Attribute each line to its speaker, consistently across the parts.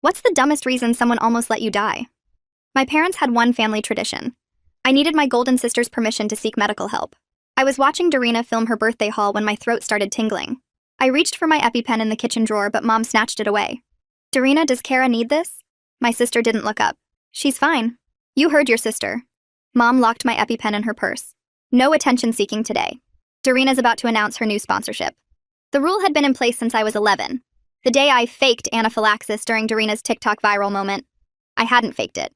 Speaker 1: What's the dumbest reason someone almost let you die? My parents had one family tradition. I needed my golden sister's permission to seek medical help. I was watching Darina film her birthday haul when my throat started tingling. I reached for my EpiPen in the kitchen drawer, but Mom snatched it away. Darina, does Kara need this? My sister didn't look up. She's fine. You heard your sister. Mom locked my EpiPen in her purse. No attention-seeking today. Darina's about to announce her new sponsorship. The rule had been in place since I was 11. The day I faked anaphylaxis during Darina's TikTok viral moment. I hadn't faked it.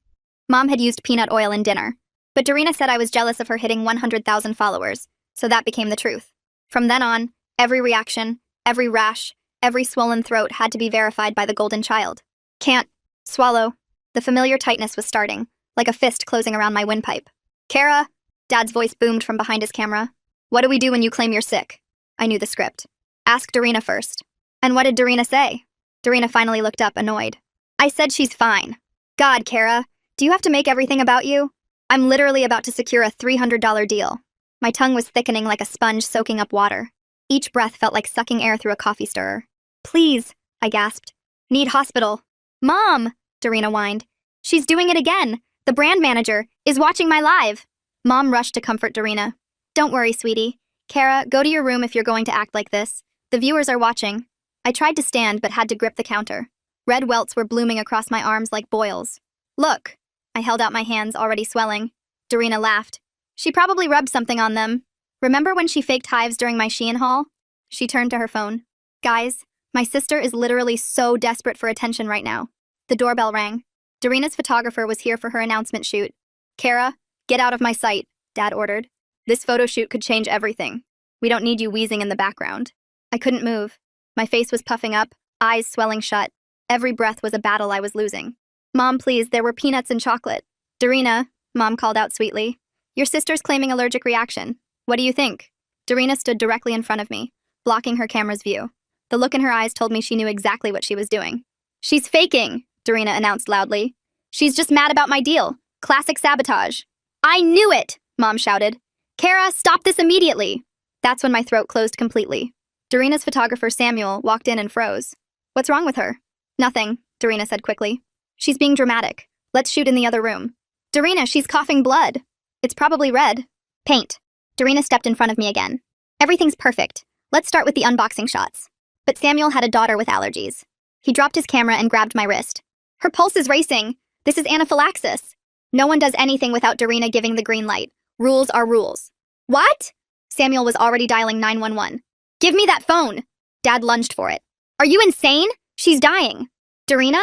Speaker 1: Mom had used peanut oil in dinner, but Darina said I was jealous of her hitting 100,000 followers, so that became the truth. From then on, every reaction, every rash, every swollen throat had to be verified by the golden child. Can't swallow. The familiar tightness was starting, like a fist closing around my windpipe. Kara, Dad's voice boomed from behind his camera. What do we do when you claim you're sick? I knew the script. Ask Darina first. And what did Darina say? Darina finally looked up, annoyed. I said she's fine. God, Kara, do you have to make everything about you? I'm literally about to secure a $300 deal. My tongue was thickening like a sponge soaking up water. Each breath felt like sucking air through a coffee stirrer. Please, I gasped. Need hospital. Mom, Darina whined. She's doing it again. The brand manager is watching my live. Mom rushed to comfort Darina. Don't worry, sweetie. Kara, go to your room if you're going to act like this. The viewers are watching. I tried to stand but had to grip the counter. Red welts were blooming across my arms like boils. Look. I held out my hands, already swelling. Darina laughed. She probably rubbed something on them. Remember when she faked hives during my Shein haul? She turned to her phone. Guys, my sister is literally so desperate for attention right now. The doorbell rang. Darina's photographer was here for her announcement shoot. Kara, get out of my sight, Dad ordered. This photo shoot could change everything. We don't need you wheezing in the background. I couldn't move. My face was puffing up, eyes swelling shut. Every breath was a battle I was losing. Mom, please, there were peanuts and chocolate. Darina, Mom called out sweetly. Your sister's claiming allergic reaction. What do you think? Darina stood directly in front of me, blocking her camera's view. The look in her eyes told me she knew exactly what she was doing. She's faking, Darina announced loudly. She's just mad about my deal. Classic sabotage. I knew it, Mom shouted. Kara, stop this immediately. That's when my throat closed completely. Darina's photographer, Samuel, walked in and froze. What's wrong with her? Nothing, Darina said quickly. She's being dramatic. Let's shoot in the other room. Darina, she's coughing blood. It's probably red. Paint. Darina stepped in front of me again. Everything's perfect. Let's start with the unboxing shots. But Samuel had a daughter with allergies. He dropped his camera and grabbed my wrist. Her pulse is racing. This is anaphylaxis. No one does anything without Darina giving the green light. Rules are rules. What? Samuel was already dialing 911. Give me that phone. Dad lunged for it. Are you insane? She's dying. Darina?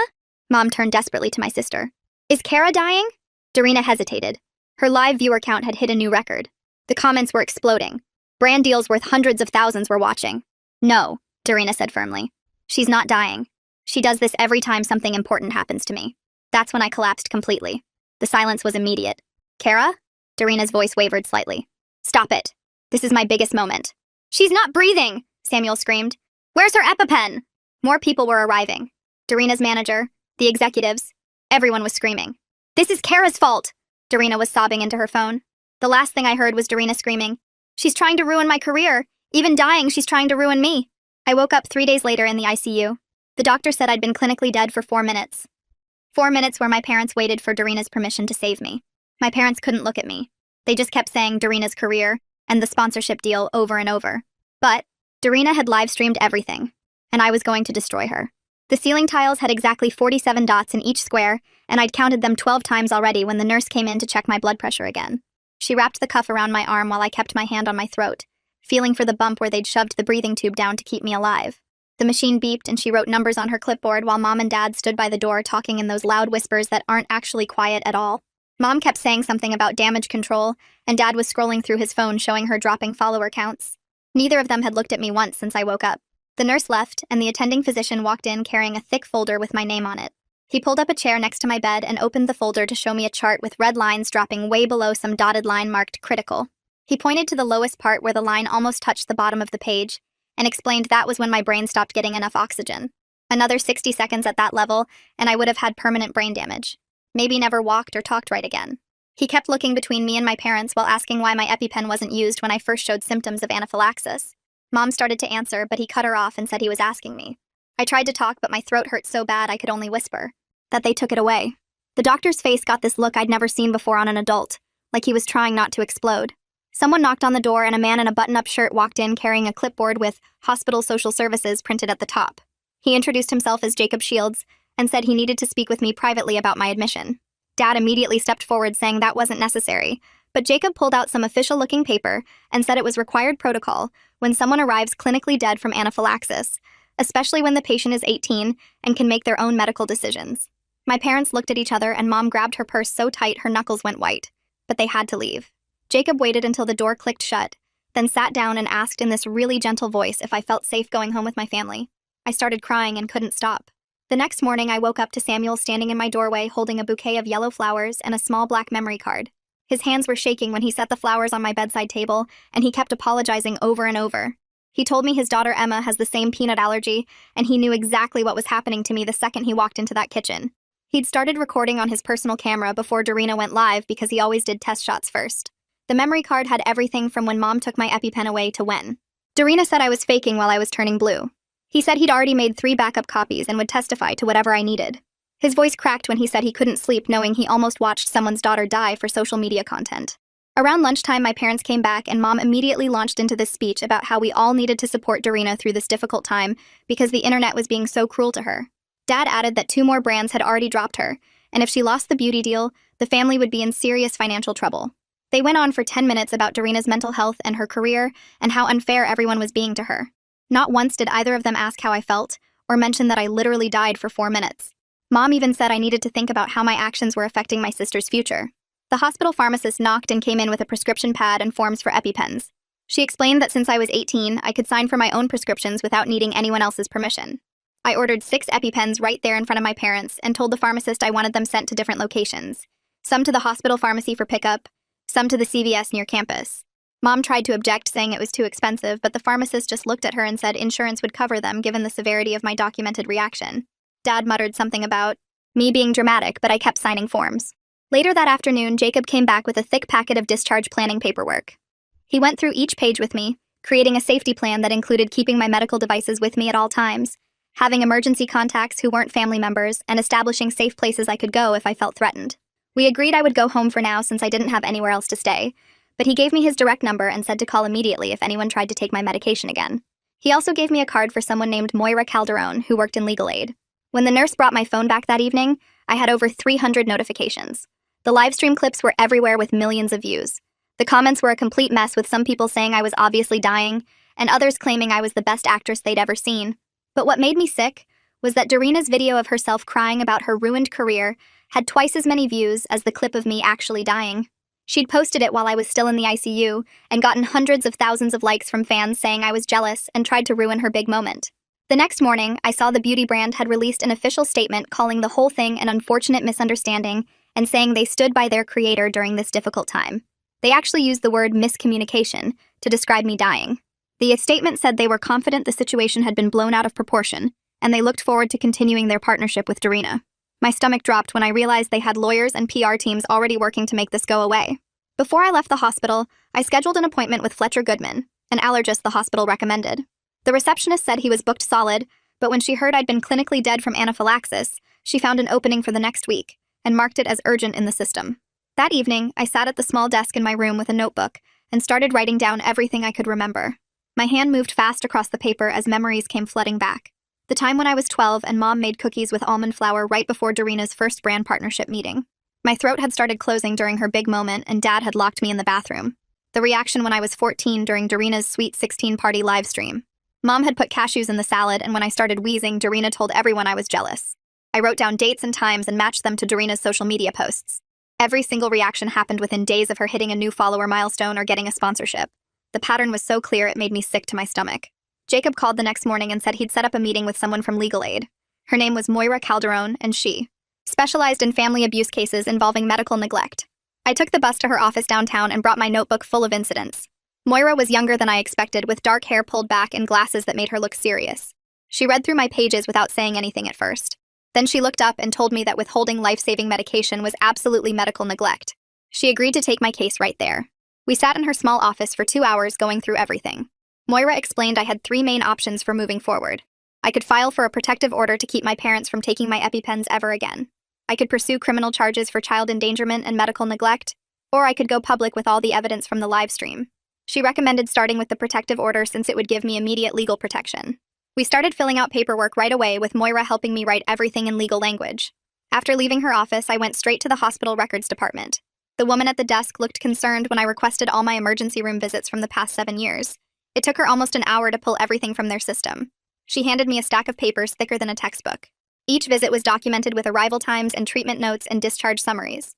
Speaker 1: Mom turned desperately to my sister. Is Kara dying? Darina hesitated. Her live viewer count had hit a new record. The comments were exploding. Brand deals worth hundreds of thousands were watching. No, Darina said firmly. She's not dying. She does this every time something important happens to me. That's when I collapsed completely. The silence was immediate. Kara? Darina's voice wavered slightly. Stop it. This is my biggest moment. She's not breathing, Samuel screamed. Where's her EpiPen? More people were arriving. Darina's manager, the executives, everyone was screaming. This is Kara's fault. Darina was sobbing into her phone. The last thing I heard was Darina screaming. She's trying to ruin my career. Even dying, she's trying to ruin me. I woke up 3 days later in the ICU. The doctor said I'd been clinically dead for 4 minutes. 4 minutes where my parents waited for Darina's permission to save me. My parents couldn't look at me. They just kept saying Darina's career and the sponsorship deal over and over. But Darina had live-streamed everything, and I was going to destroy her. The ceiling tiles had exactly 47 dots in each square, and I'd counted them 12 times already when the nurse came in to check my blood pressure again. She wrapped the cuff around my arm while I kept my hand on my throat, feeling for the bump where they'd shoved the breathing tube down to keep me alive. The machine beeped and she wrote numbers on her clipboard while Mom and Dad stood by the door talking in those loud whispers that aren't actually quiet at all. Mom kept saying something about damage control, and Dad was scrolling through his phone showing her dropping follower counts. Neither of them had looked at me once since I woke up. The nurse left, and the attending physician walked in carrying a thick folder with my name on it. He pulled up a chair next to my bed and opened the folder to show me a chart with red lines dropping way below some dotted line marked critical. He pointed to the lowest part where the line almost touched the bottom of the page, and explained that was when my brain stopped getting enough oxygen. Another 60 seconds at that level, and I would have had permanent brain damage. Maybe never walked or talked right again. He kept looking between me and my parents while asking why my EpiPen wasn't used when I first showed symptoms of anaphylaxis. Mom started to answer, but he cut her off and said he was asking me. I tried to talk, but my throat hurt so bad I could only whisper. That they took it away. The doctor's face got this look I'd never seen before on an adult, like he was trying not to explode. Someone knocked on the door and a man in a button-up shirt walked in carrying a clipboard with Hospital Social Services printed at the top. He introduced himself as Jacob Shields and said he needed to speak with me privately about my admission. Dad immediately stepped forward saying that wasn't necessary, but Jacob pulled out some official-looking paper and said it was required protocol when someone arrives clinically dead from anaphylaxis, especially when the patient is 18 and can make their own medical decisions. My parents looked at each other and Mom grabbed her purse so tight her knuckles went white, but they had to leave. Jacob waited until the door clicked shut, then sat down and asked in this really gentle voice if I felt safe going home with my family. I started crying and couldn't stop. The next morning, I woke up to Samuel standing in my doorway holding a bouquet of yellow flowers and a small black memory card. His hands were shaking when he set the flowers on my bedside table, and he kept apologizing over and over. He told me his daughter Emma has the same peanut allergy, and he knew exactly what was happening to me the second he walked into that kitchen. He'd started recording on his personal camera before Darina went live because he always did test shots first. The memory card had everything from when Mom took my EpiPen away to when. Darina said I was faking while I was turning blue. He said he'd already made 3 backup copies and would testify to whatever I needed. His voice cracked when he said he couldn't sleep knowing he almost watched someone's daughter die for social media content. Around lunchtime, my parents came back and Mom immediately launched into this speech about how we all needed to support Darina through this difficult time because the internet was being so cruel to her. Dad added that 2 more brands had already dropped her, and if she lost the beauty deal, the family would be in serious financial trouble. They went on for 10 minutes about Darina's mental health and her career and how unfair everyone was being to her. Not once did either of them ask how I felt or mention that I literally died for 4 minutes. Mom even said I needed to think about how my actions were affecting my sister's future. The hospital pharmacist knocked and came in with a prescription pad and forms for EpiPens. She explained that since I was 18, I could sign for my own prescriptions without needing anyone else's permission. I ordered 6 EpiPens right there in front of my parents and told the pharmacist I wanted them sent to different locations. Some to the hospital pharmacy for pickup, some to the CVS near campus. Mom tried to object, saying it was too expensive, but the pharmacist just looked at her and said insurance would cover them given the severity of my documented reaction. Dad muttered something about me being dramatic, but I kept signing forms. Later that afternoon, Jacob came back with a thick packet of discharge planning paperwork. He went through each page with me, creating a safety plan that included keeping my medical devices with me at all times, having emergency contacts who weren't family members, and establishing safe places I could go if I felt threatened. We agreed I would go home for now since I didn't have anywhere else to stay, but he gave me his direct number and said to call immediately if anyone tried to take my medication again. He also gave me a card for someone named Moira Calderon, who worked in legal aid. When the nurse brought my phone back that evening, I had over 300 notifications. The livestream clips were everywhere with millions of views. The comments were a complete mess, with some people saying I was obviously dying, and others claiming I was the best actress they'd ever seen. But what made me sick was that Darina's video of herself crying about her ruined career had twice as many views as the clip of me actually dying. She'd posted it while I was still in the ICU and gotten hundreds of thousands of likes from fans saying I was jealous and tried to ruin her big moment. The next morning, I saw the beauty brand had released an official statement calling the whole thing an unfortunate misunderstanding and saying they stood by their creator during this difficult time. They actually used the word miscommunication to describe me dying. The statement said they were confident the situation had been blown out of proportion, and they looked forward to continuing their partnership with Darina. My stomach dropped when I realized they had lawyers and PR teams already working to make this go away. Before I left the hospital, I scheduled an appointment with Fletcher Goodman, an allergist the hospital recommended. The receptionist said he was booked solid, but when she heard I'd been clinically dead from anaphylaxis, she found an opening for the next week and marked it as urgent in the system. That evening, I sat at the small desk in my room with a notebook and started writing down everything I could remember. My hand moved fast across the paper as memories came flooding back. The time when I was 12 and Mom made cookies with almond flour right before Darina's first brand partnership meeting. My throat had started closing during her big moment and Dad had locked me in the bathroom. The reaction when I was 14 during Darina's Sweet 16 party live stream. Mom had put cashews in the salad, and when I started wheezing, Darina told everyone I was jealous. I wrote down dates and times and matched them to Darina's social media posts. Every single reaction happened within days of her hitting a new follower milestone or getting a sponsorship. The pattern was so clear it made me sick to my stomach. Jacob called the next morning and said he'd set up a meeting with someone from legal aid. Her name was Moira Calderon, and she specialized in family abuse cases involving medical neglect. I took the bus to her office downtown and brought my notebook full of incidents. Moira was younger than I expected, with dark hair pulled back and glasses that made her look serious. She read through my pages without saying anything at first. Then she looked up and told me that withholding life-saving medication was absolutely medical neglect. She agreed to take my case right there. We sat in her small office for 2 hours going through everything. Moira explained I had 3 main options for moving forward. I could file for a protective order to keep my parents from taking my EpiPens ever again. I could pursue criminal charges for child endangerment and medical neglect, or I could go public with all the evidence from the live stream. She recommended starting with the protective order since it would give me immediate legal protection. We started filling out paperwork right away, with Moira helping me write everything in legal language. After leaving her office, I went straight to the hospital records department. The woman at the desk looked concerned when I requested all my emergency room visits from the past 7 years. It took her almost an hour to pull everything from their system. She handed me a stack of papers thicker than a textbook. Each visit was documented with arrival times and treatment notes and discharge summaries.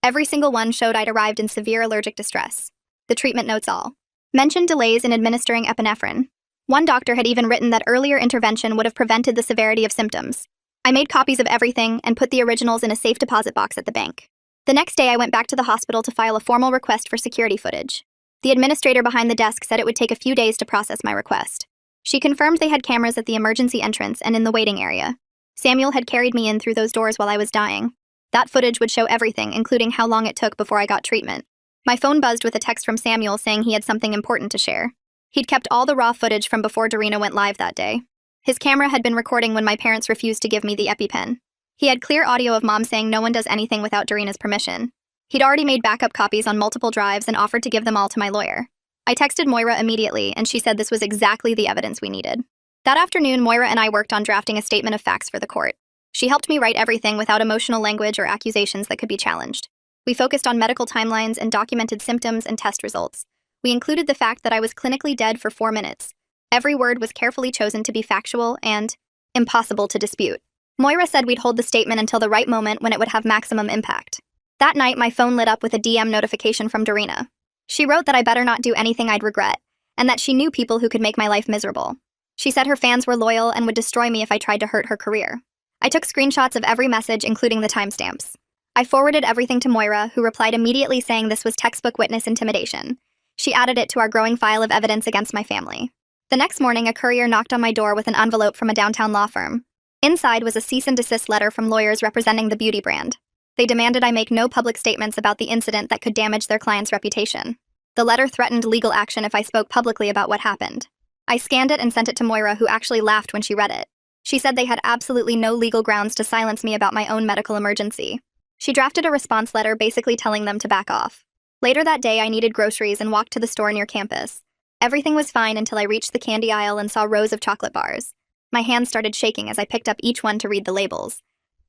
Speaker 1: Every single one showed I'd arrived in severe allergic distress. The treatment notes all mentioned delays in administering epinephrine. One doctor had even written that earlier intervention would have prevented the severity of symptoms. I made copies of everything and put the originals in a safe deposit box at the bank. The next day, I went back to the hospital to file a formal request for security footage. The administrator behind the desk said it would take a few days to process my request. She confirmed they had cameras at the emergency entrance and in the waiting area. Samuel had carried me in through those doors while I was dying. That footage would show everything, including how long it took before I got treatment. My phone buzzed with a text from Samuel saying he had something important to share. He'd kept all the raw footage from before Darina went live that day. His camera had been recording when my parents refused to give me the EpiPen. He had clear audio of Mom saying no one does anything without Darina's permission. He'd already made backup copies on multiple drives and offered to give them all to my lawyer. I texted Moira immediately, and she said this was exactly the evidence we needed. That afternoon, Moira and I worked on drafting a statement of facts for the court. She helped me write everything without emotional language or accusations that could be challenged. We focused on medical timelines and documented symptoms and test results. We included the fact that I was clinically dead for 4 minutes. Every word was carefully chosen to be factual and impossible to dispute. Moira said we'd hold the statement until the right moment when it would have maximum impact. That night, my phone lit up with a DM notification from Darina. She wrote that I better not do anything I'd regret, and that she knew people who could make my life miserable. She said her fans were loyal and would destroy me if I tried to hurt her career. I took screenshots of every message, including the timestamps. I forwarded everything to Moira, who replied immediately saying this was textbook witness intimidation. She added it to our growing file of evidence against my family. The next morning, a courier knocked on my door with an envelope from a downtown law firm. Inside was a cease and desist letter from lawyers representing the beauty brand. They demanded I make no public statements about the incident that could damage their client's reputation. The letter threatened legal action if I spoke publicly about what happened. I scanned it and sent it to Moira, who actually laughed when she read it. She said they had absolutely no legal grounds to silence me about my own medical emergency. She drafted a response letter basically telling them to back off. Later that day, I needed groceries and walked to the store near campus. Everything was fine until I reached the candy aisle and saw rows of chocolate bars. My hands started shaking as I picked up each one to read the labels.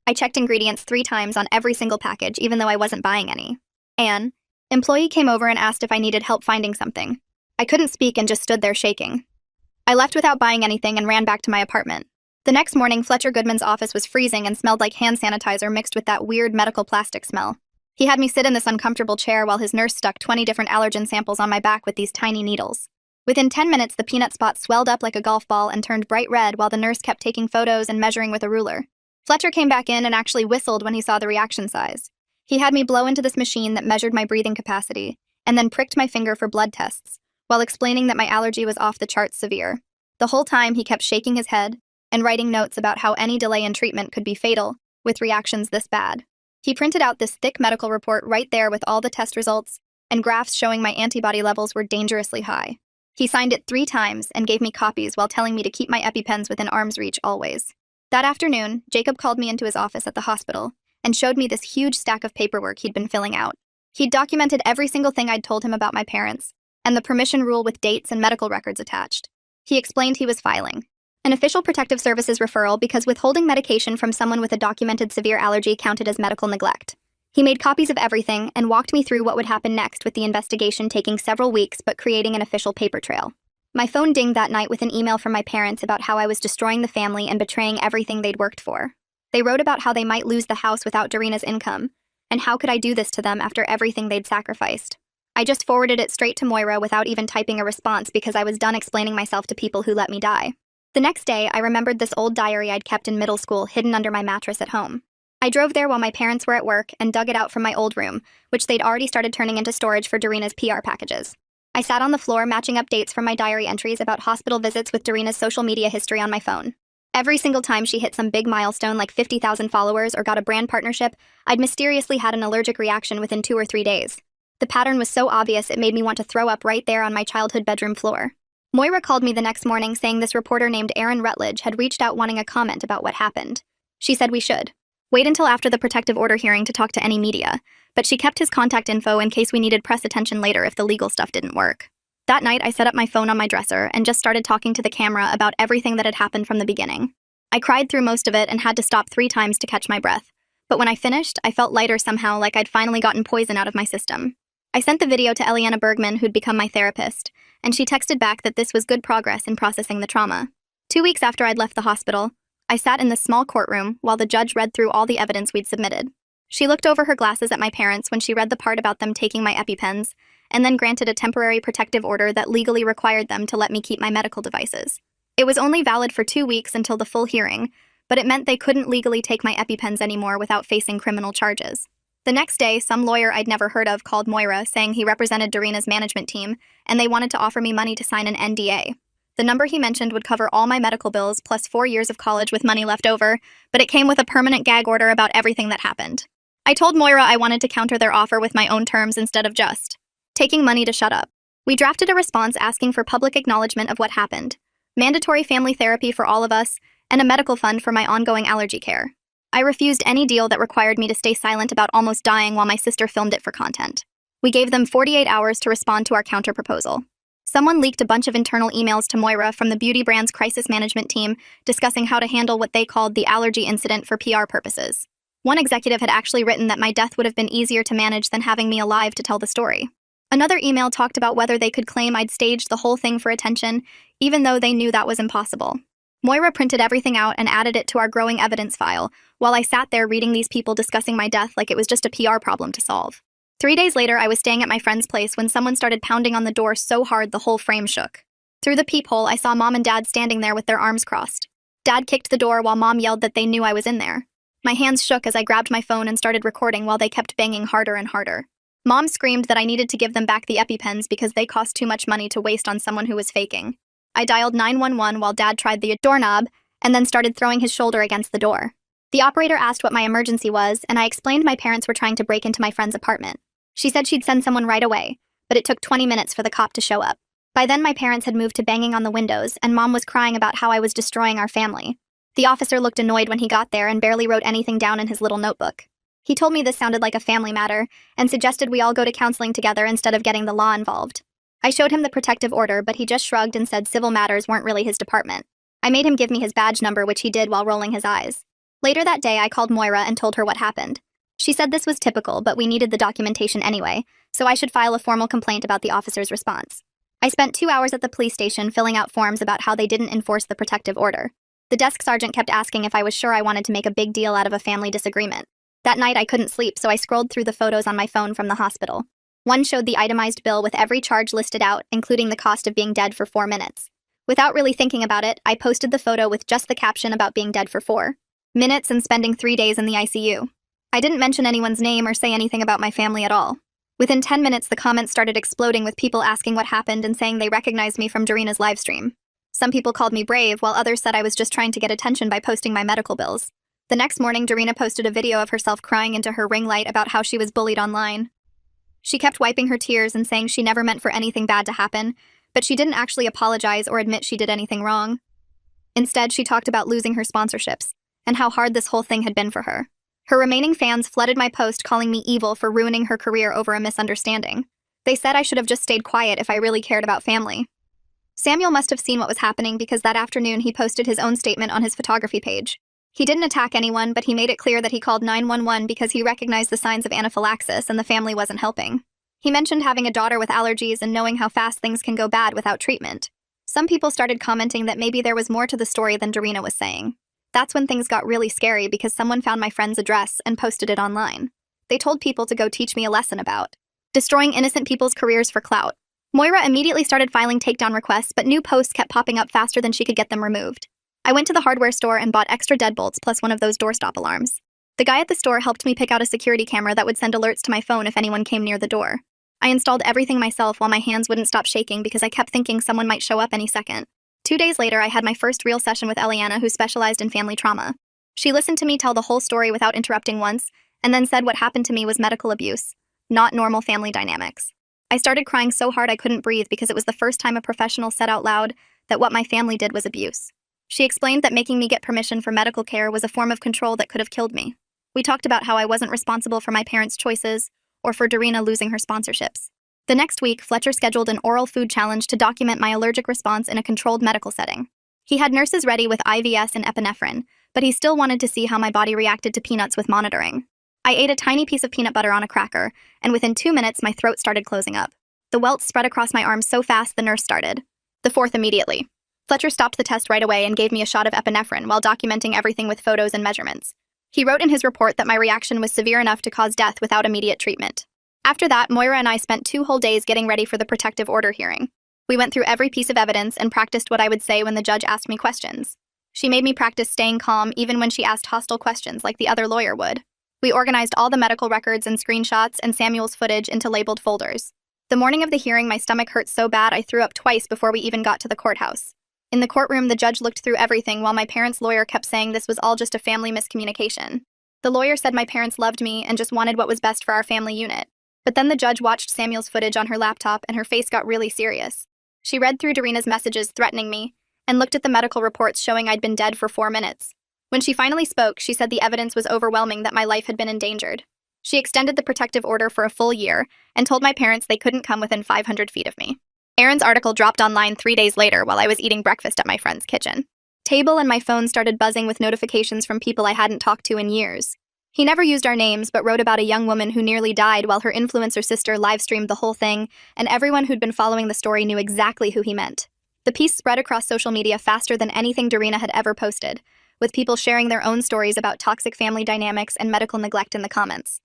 Speaker 1: I checked ingredients 3 times on every single package, even though I wasn't buying any. Anne, employee, came over and asked if I needed help finding something. I couldn't speak and just stood there shaking. I left without buying anything and ran back to my apartment. The next morning, Fletcher Goodman's office was freezing and smelled like hand sanitizer mixed with that weird medical plastic smell. He had me sit in this uncomfortable chair while his nurse stuck 20 different allergen samples on my back with these tiny needles. Within 10 minutes, the peanut spot swelled up like a golf ball and turned bright red while the nurse kept taking photos and measuring with a ruler. Fletcher came back in and actually whistled when he saw the reaction size. He had me blow into this machine that measured my breathing capacity, and then pricked my finger for blood tests, while explaining that my allergy was off the charts severe. The whole time, he kept shaking his head and writing notes about how any delay in treatment could be fatal with reactions this bad. He printed out this thick medical report right there with all the test results and graphs showing my antibody levels were dangerously high. He signed it 3 times and gave me copies while telling me to keep my EpiPens within arm's reach always. That afternoon, Jacob called me into his office at the hospital and showed me this huge stack of paperwork he'd been filling out. He'd documented every single thing I'd told him about my parents and the permission rule with dates and medical records attached. He explained he was filing an official protective services referral because withholding medication from someone with a documented severe allergy counted as medical neglect. He made copies of everything and walked me through what would happen next, with the investigation taking several weeks but creating an official paper trail. My phone dinged that night with an email from my parents about how I was destroying the family and betraying everything they'd worked for. They wrote about how they might lose the house without Darina's income, and how could I do this to them after everything they'd sacrificed. I just forwarded it straight to Moira without even typing a response because I was done explaining myself to people who let me die. The next day, I remembered this old diary I'd kept in middle school hidden under my mattress at home. I drove there while my parents were at work and dug it out from my old room, which they'd already started turning into storage for Darina's PR packages. I sat on the floor matching up dates from my diary entries about hospital visits with Darina's social media history on my phone. Every single time she hit some big milestone like 50,000 followers or got a brand partnership, I'd mysteriously had an allergic reaction within 2 or 3 days. The pattern was so obvious it made me want to throw up right there on my childhood bedroom floor. Moira called me the next morning saying this reporter named Aaron Rutledge had reached out wanting a comment about what happened. She said we should wait until after the protective order hearing to talk to any media, but she kept his contact info in case we needed press attention later if the legal stuff didn't work. That night, I set up my phone on my dresser and just started talking to the camera about everything that had happened from the beginning. I cried through most of it and had to stop 3 times to catch my breath. But when I finished, I felt lighter somehow, like I'd finally gotten poison out of my system. I sent the video to Eliana Bergman, who'd become my therapist, and she texted back that this was good progress in processing the trauma. 2 weeks after I'd left the hospital, I sat in this small courtroom while the judge read through all the evidence we'd submitted. She looked over her glasses at my parents when she read the part about them taking my EpiPens, and then granted a temporary protective order that legally required them to let me keep my medical devices. It was only valid for 2 weeks until the full hearing, but it meant they couldn't legally take my EpiPens anymore without facing criminal charges. The next day, some lawyer I'd never heard of called Moira, saying he represented Darina's management team, and they wanted to offer me money to sign an NDA. The number he mentioned would cover all my medical bills plus 4 years of college with money left over, but it came with a permanent gag order about everything that happened. I told Moira I wanted to counter their offer with my own terms instead of just taking money to shut up. We drafted a response asking for public acknowledgement of what happened, mandatory family therapy for all of us, and a medical fund for my ongoing allergy care. I refused any deal that required me to stay silent about almost dying while my sister filmed it for content. We gave them 48 hours to respond to our counter-proposal. Someone leaked a bunch of internal emails to Moira from the beauty brand's crisis management team discussing how to handle what they called the allergy incident for PR purposes. One executive had actually written that my death would have been easier to manage than having me alive to tell the story. Another email talked about whether they could claim I'd staged the whole thing for attention, even though they knew that was impossible. Moira printed everything out and added it to our growing evidence file, while I sat there reading these people discussing my death like it was just a PR problem to solve. 3 days later, I was staying at my friend's place when someone started pounding on the door so hard the whole frame shook. Through the peephole, I saw Mom and Dad standing there with their arms crossed. Dad kicked the door while Mom yelled that they knew I was in there. My hands shook as I grabbed my phone and started recording while they kept banging harder and harder. Mom screamed that I needed to give them back the EpiPens because they cost too much money to waste on someone who was faking. I dialed 911 while Dad tried the doorknob and then started throwing his shoulder against the door. The operator asked what my emergency was, and I explained my parents were trying to break into my friend's apartment. She said she'd send someone right away, but it took 20 minutes for the cop to show up. By then, my parents had moved to banging on the windows, and Mom was crying about how I was destroying our family. The officer looked annoyed when he got there and barely wrote anything down in his little notebook. He told me this sounded like a family matter and suggested we all go to counseling together instead of getting the law involved. I showed him the protective order, but he just shrugged and said civil matters weren't really his department. I made him give me his badge number, which he did while rolling his eyes. Later that day, I called Moira and told her what happened. She said this was typical, but we needed the documentation anyway, so I should file a formal complaint about the officer's response. I spent 2 hours at the police station filling out forms about how they didn't enforce the protective order. The desk sergeant kept asking if I was sure I wanted to make a big deal out of a family disagreement. That night, I couldn't sleep, so I scrolled through the photos on my phone from the hospital. One showed the itemized bill with every charge listed out, including the cost of being dead for 4 minutes. Without really thinking about it, I posted the photo with just the caption about being dead for 4 minutes and spending 3 days in the ICU. I didn't mention anyone's name or say anything about my family at all. Within 10 minutes, the comments started exploding with people asking what happened and saying they recognized me from Darina's livestream. Some people called me brave, while others said I was just trying to get attention by posting my medical bills. The next morning, Darina posted a video of herself crying into her ring light about how she was bullied online. She kept wiping her tears and saying she never meant for anything bad to happen, but she didn't actually apologize or admit she did anything wrong. Instead, she talked about losing her sponsorships and how hard this whole thing had been for her. Her remaining fans flooded my post calling me evil for ruining her career over a misunderstanding. They said I should have just stayed quiet if I really cared about family. Samuel must have seen what was happening because that afternoon he posted his own statement on his photography page. He didn't attack anyone, but he made it clear that he called 911 because he recognized the signs of anaphylaxis and the family wasn't helping. He mentioned having a daughter with allergies and knowing how fast things can go bad without treatment. Some people started commenting that maybe there was more to the story than Darina was saying. That's when things got really scary because someone found my friend's address and posted it online. They told people to go teach me a lesson about destroying innocent people's careers for clout. Moira immediately started filing takedown requests, but new posts kept popping up faster than she could get them removed. I went to the hardware store and bought extra deadbolts plus one of those doorstop alarms. The guy at the store helped me pick out a security camera that would send alerts to my phone if anyone came near the door. I installed everything myself while my hands wouldn't stop shaking because I kept thinking someone might show up any second. 2 days later, I had my first real session with Eliana, who specialized in family trauma. She listened to me tell the whole story without interrupting once, and then said what happened to me was medical abuse, not normal family dynamics. I started crying so hard I couldn't breathe because it was the first time a professional said out loud that what my family did was abuse. She explained that making me get permission for medical care was a form of control that could have killed me. We talked about how I wasn't responsible for my parents' choices or for Darina losing her sponsorships. The next week, Fletcher scheduled an oral food challenge to document my allergic response in a controlled medical setting. He had nurses ready with IVS and epinephrine, but he still wanted to see how my body reacted to peanuts with monitoring. I ate a tiny piece of peanut butter on a cracker, and within 2 minutes my throat started closing up. The welts spread across my arms so fast the nurse started the fourth immediately. Fletcher stopped the test right away and gave me a shot of epinephrine while documenting everything with photos and measurements. He wrote in his report that my reaction was severe enough to cause death without immediate treatment. After that, Moira and I spent 2 whole days getting ready for the protective order hearing. We went through every piece of evidence and practiced what I would say when the judge asked me questions. She made me practice staying calm even when she asked hostile questions like the other lawyer would. We organized all the medical records and screenshots and Samuel's footage into labeled folders. The morning of the hearing, my stomach hurt so bad I threw up twice before we even got to the courthouse. In the courtroom, the judge looked through everything while my parents' lawyer kept saying this was all just a family miscommunication. The lawyer said my parents loved me and just wanted what was best for our family unit. But then the judge watched Samuel's footage on her laptop and her face got really serious. She read through Darina's messages threatening me and looked at the medical reports showing I'd been dead for 4 minutes. When she finally spoke, she said the evidence was overwhelming that my life had been endangered. She extended the protective order for a full year and told my parents they couldn't come within 500 feet of me. Aaron's article dropped online 3 days later while I was eating breakfast at my friend's kitchen. Table and my phone started buzzing with notifications from people I hadn't talked to in years. He never used our names, but wrote about a young woman who nearly died while her influencer sister live-streamed the whole thing, and everyone who'd been following the story knew exactly who he meant. The piece spread across social media faster than anything Darina had ever posted, with people sharing their own stories about toxic family dynamics and medical neglect in the comments.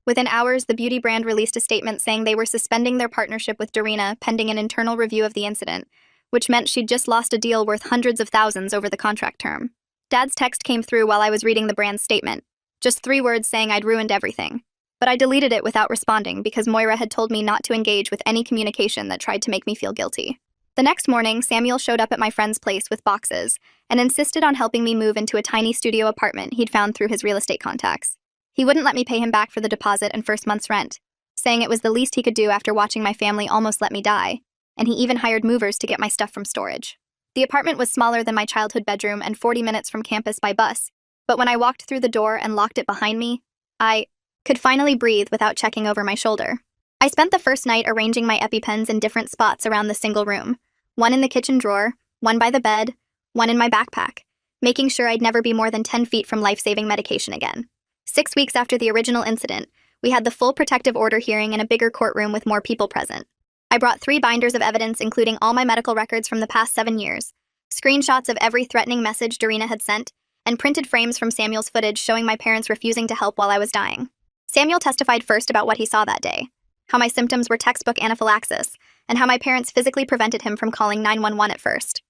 Speaker 1: Within hours, the beauty brand released a statement saying they were suspending their partnership with Darina pending an internal review of the incident, which meant she'd just lost a deal worth hundreds of thousands over the contract term. Dad's text came through while I was reading the brand's statement. Just 3 words saying I'd ruined everything. But I deleted it without responding because Moira had told me not to engage with any communication that tried to make me feel guilty. The next morning, Samuel showed up at my friend's place with boxes and insisted on helping me move into a tiny studio apartment he'd found through his real estate contacts. He wouldn't let me pay him back for the deposit and first month's rent, saying it was the least he could do after watching my family almost let me die, and he even hired movers to get my stuff from storage. The apartment was smaller than my childhood bedroom and 40 minutes from campus by bus, but when I walked through the door and locked it behind me, I could finally breathe without checking over my shoulder. I spent the first night arranging my EpiPens in different spots around the single room, one in the kitchen drawer, one by the bed, one in my backpack, making sure I'd never be more than 10 feet from life-saving medication again. 6 weeks after the original incident, we had the full protective order hearing in a bigger courtroom with more people present. I brought 3 binders of evidence including all my medical records from the past 7 years, screenshots of every threatening message Darina had sent, and printed frames from Samuel's footage showing my parents refusing to help while I was dying. Samuel testified first about what he saw that day, how my symptoms were textbook anaphylaxis, and how my parents physically prevented him from calling 911 at first.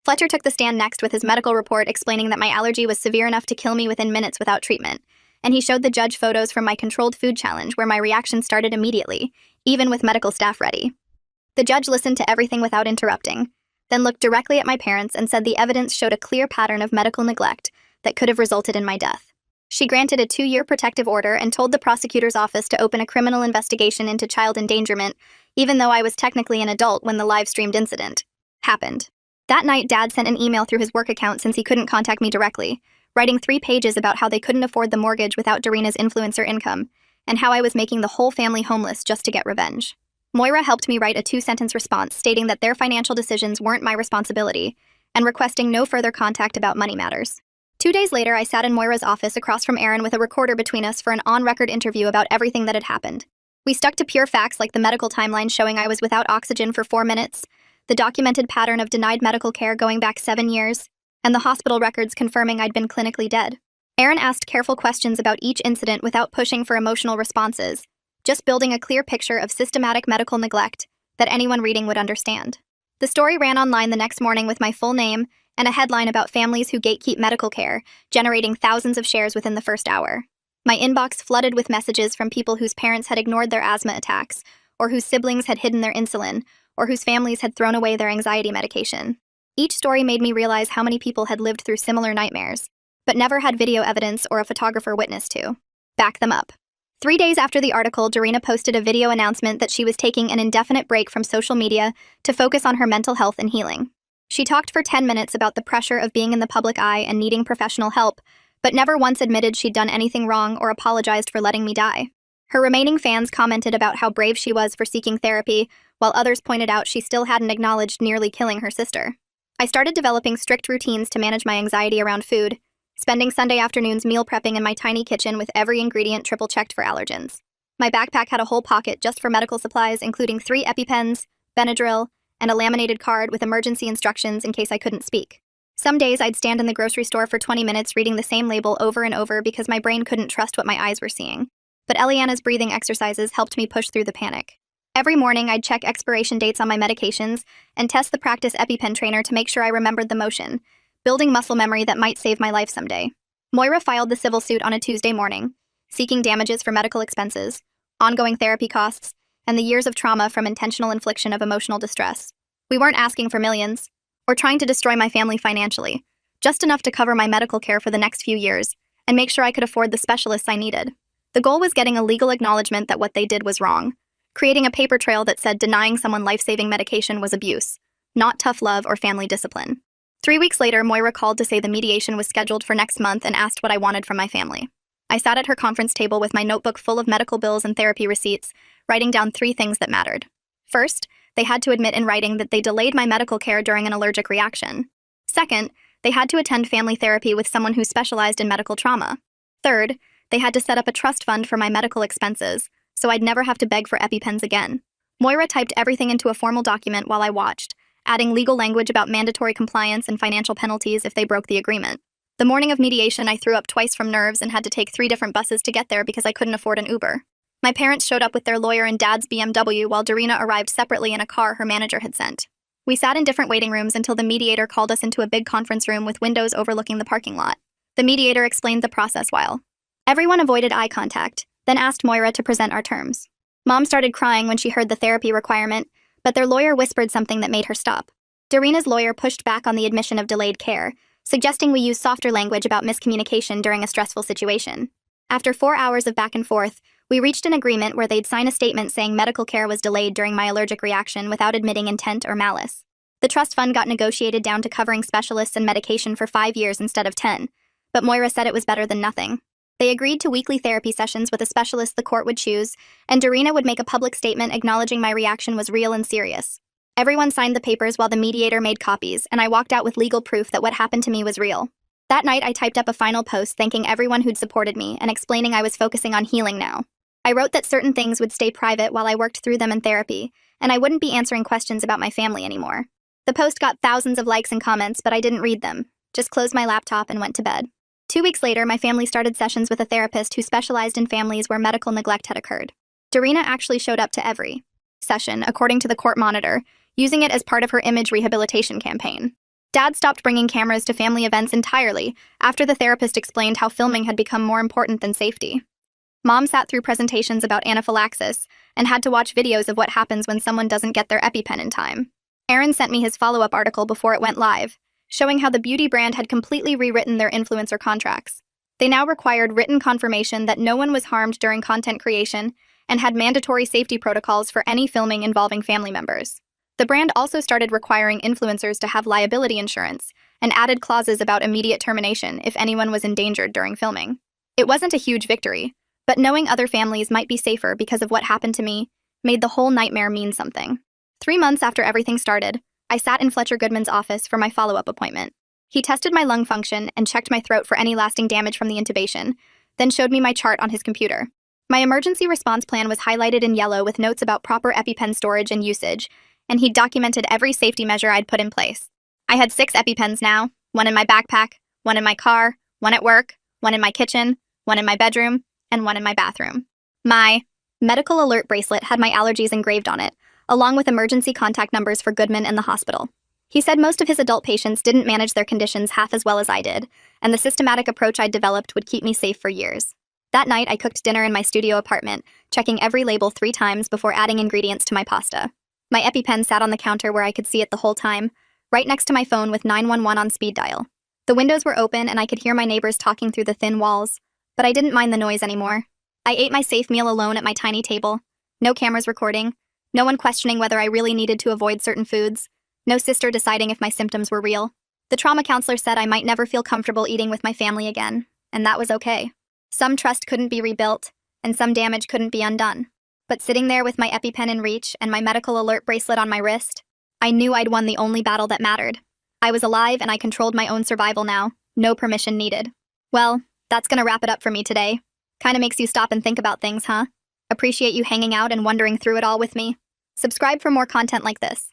Speaker 1: Fletcher took the stand next with his medical report explaining that my allergy was severe enough to kill me within minutes without treatment, and he showed the judge photos from my controlled food challenge where my reaction started immediately, even with medical staff ready. The judge listened to everything without interrupting, then looked directly at my parents and said the evidence showed a clear pattern of medical neglect that could have resulted in my death. She granted a 2-year protective order and told the prosecutor's office to open a criminal investigation into child endangerment, even though I was technically an adult when the live-streamed incident happened. That night, Dad sent an email through his work account since he couldn't contact me directly, writing 3 pages about how they couldn't afford the mortgage without Darina's influencer income, and how I was making the whole family homeless just to get revenge. Moira helped me write a 2-sentence response stating that their financial decisions weren't my responsibility, and requesting no further contact about money matters. 2 days later, I sat in Moira's office across from Aaron with a recorder between us for an on-record interview about everything that had happened. We stuck to pure facts like the medical timeline showing I was without oxygen for 4 minutes, the documented pattern of denied medical care going back 7 years, and the hospital records confirming I'd been clinically dead. Aaron asked careful questions about each incident without pushing for emotional responses, just building a clear picture of systematic medical neglect that anyone reading would understand. The story ran online the next morning with my full name and a headline about families who gatekeep medical care, generating thousands of shares within the first hour. My inbox flooded with messages from people whose parents had ignored their asthma attacks, or whose siblings had hidden their insulin, or whose families had thrown away their anxiety medication. Each story made me realize how many people had lived through similar nightmares, but never had video evidence or a photographer witness to back them up. 3 days after the article, Darina posted a video announcement that she was taking an indefinite break from social media to focus on her mental health and healing. She talked for 10 minutes about the pressure of being in the public eye and needing professional help, but never once admitted she'd done anything wrong or apologized for letting me die. Her remaining fans commented about how brave she was for seeking therapy, while others pointed out she still hadn't acknowledged nearly killing her sister. I started developing strict routines to manage my anxiety around food, spending Sunday afternoons meal prepping in my tiny kitchen with every ingredient triple-checked for allergens. My backpack had a whole pocket just for medical supplies, including 3 EpiPens, Benadryl, and a laminated card with emergency instructions in case I couldn't speak. Some days I'd stand in the grocery store for 20 minutes reading the same label over and over because my brain couldn't trust what my eyes were seeing. But Eliana's breathing exercises helped me push through the panic. Every morning I'd check expiration dates on my medications and test the practice EpiPen trainer to make sure I remembered the motion, building muscle memory that might save my life someday. Moira filed the civil suit on a Tuesday morning, seeking damages for medical expenses, ongoing therapy costs, and the years of trauma from intentional infliction of emotional distress. We weren't asking for millions, or trying to destroy my family financially, just enough to cover my medical care for the next few years and make sure I could afford the specialists I needed. The goal was getting a legal acknowledgement that what they did was wrong, creating a paper trail that said denying someone life-saving medication was abuse, not tough love or family discipline. 3 weeks later, Moira called to say the mediation was scheduled for next month and asked what I wanted from my family. I sat at her conference table with my notebook full of medical bills and therapy receipts, writing down 3 things that mattered. First, they had to admit in writing that they delayed my medical care during an allergic reaction. Second, they had to attend family therapy with someone who specialized in medical trauma. Third, they had to set up a trust fund for my medical expenses, so I'd never have to beg for EpiPens again. Moira typed everything into a formal document while I watched, adding legal language about mandatory compliance and financial penalties if they broke the agreement. The morning of mediation, I threw up twice from nerves and had to take 3 different buses to get there because I couldn't afford an Uber. My parents showed up with their lawyer and Dad's BMW while Darina arrived separately in a car her manager had sent. We sat in different waiting rooms until the mediator called us into a big conference room with windows overlooking the parking lot. The mediator explained the process while everyone avoided eye contact, then asked Moira to present our terms. Mom started crying when she heard the therapy requirement, but their lawyer whispered something that made her stop. Darina's lawyer pushed back on the admission of delayed care, suggesting we use softer language about miscommunication during a stressful situation. After 4 hours of back and forth, we reached an agreement where they'd sign a statement saying medical care was delayed during my allergic reaction without admitting intent or malice. The trust fund got negotiated down to covering specialists and medication for 5 years instead of 10, but Moira said it was better than nothing. They agreed to weekly therapy sessions with a specialist the court would choose, and Darina would make a public statement acknowledging my reaction was real and serious. Everyone signed the papers while the mediator made copies, and I walked out with legal proof that what happened to me was real. That night, I typed up a final post thanking everyone who'd supported me and explaining I was focusing on healing now. I wrote that certain things would stay private while I worked through them in therapy, and I wouldn't be answering questions about my family anymore. The post got thousands of likes and comments, but I didn't read them, just closed my laptop and went to bed. 2 weeks later, my family started sessions with a therapist who specialized in families where medical neglect had occurred. Darina actually showed up to every session, according to the court monitor, using it as part of her image rehabilitation campaign. Dad stopped bringing cameras to family events entirely after the therapist explained how filming had become more important than safety. Mom sat through presentations about anaphylaxis and had to watch videos of what happens when someone doesn't get their EpiPen in time. Aaron sent me his follow-up article before it went live, showing how the beauty brand had completely rewritten their influencer contracts. They now required written confirmation that no one was harmed during content creation and had mandatory safety protocols for any filming involving family members. The brand also started requiring influencers to have liability insurance and added clauses about immediate termination if anyone was endangered during filming. It wasn't a huge victory, but knowing other families might be safer because of what happened to me made the whole nightmare mean something. 3 months after everything started, I sat in Fletcher Goodman's office for my follow-up appointment. He tested my lung function and checked my throat for any lasting damage from the intubation, then showed me my chart on his computer. My emergency response plan was highlighted in yellow with notes about proper EpiPen storage and usage, and he documented every safety measure I'd put in place. I had 6 EpiPens now, 1 in my backpack, 1 in my car, 1 at work, 1 in my kitchen, 1 in my bedroom, and 1 in my bathroom. My medical alert bracelet had my allergies engraved on it, along with emergency contact numbers for Goodman and the hospital. He said most of his adult patients didn't manage their conditions half as well as I did, and the systematic approach I'd developed would keep me safe for years. That night, I cooked dinner in my studio apartment, checking every label 3 times before adding ingredients to my pasta. My EpiPen sat on the counter where I could see it the whole time, right next to my phone with 911 on speed dial. The windows were open and I could hear my neighbors talking through the thin walls, but I didn't mind the noise anymore. I ate my safe meal alone at my tiny table. No cameras recording. No one questioning whether I really needed to avoid certain foods. No sister deciding if my symptoms were real. The trauma counselor said I might never feel comfortable eating with my family again, and that was okay. Some trust couldn't be rebuilt, and some damage couldn't be undone. But sitting there with my EpiPen in reach and my medical alert bracelet on my wrist, I knew I'd won the only battle that mattered. I was alive and I controlled my own survival now. No permission needed. Well, that's gonna wrap it up for me today. Kinda makes you stop and think about things, huh? Appreciate you hanging out and wondering through it all with me. Subscribe for more content like this.